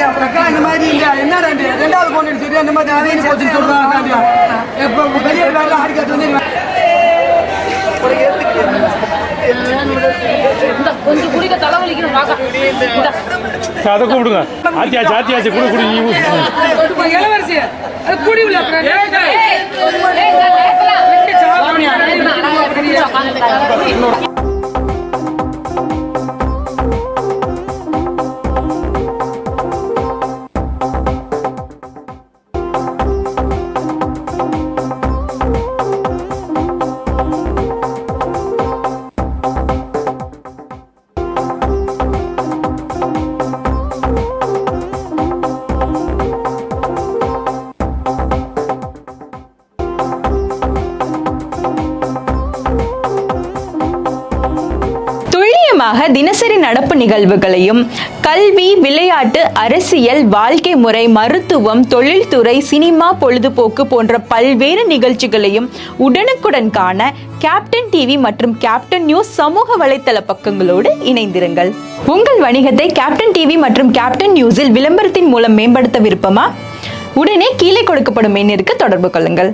அக்கா இந்த மாதிரி என்ன ரெண்டாவது பொண்ணு சொல்லி அந்த மாதிரி அதையும் போச்சு சொல்றாங்க. இப்போ பெரிய பிள்ளைல ஆடிக்காத்து வந்து கொஞ்சம் குடிக்க தலைவலிக்கணும் அதை கூப்பிடுங்க. ஆத்தியாச்சு ஆத்தியாச்சு கூட குடி நீ இளவரசி குடி உள்ள தினசரி நடப்பு நிகழ்வுகளையும் கல்வி, விளையாட்டு, அரசியல், வாழ்க்கை முறை, மருத்துவம், தொழில்துறை, சினிமா, பொழுதுபோக்கு போன்ற பல்வேறு நிகழ்ச்சிகளையும் உடனுக்குடன் காண கேப்டன் டிவி மற்றும் கேப்டன் நியூஸ் சமூக வலைத்தள பக்கங்களோடு இணைந்திருங்கள். உங்கள் வணிகத்தை கேப்டன் டிவி மற்றும் கேப்டன் நியூஸில் விளம்பரத்தின் மூலம் மேம்படுத்த விருப்பமா? உடனே கீழே கொடுக்கப்படும் எண்ணிற்கு தொடர்பு கொள்ளுங்கள்.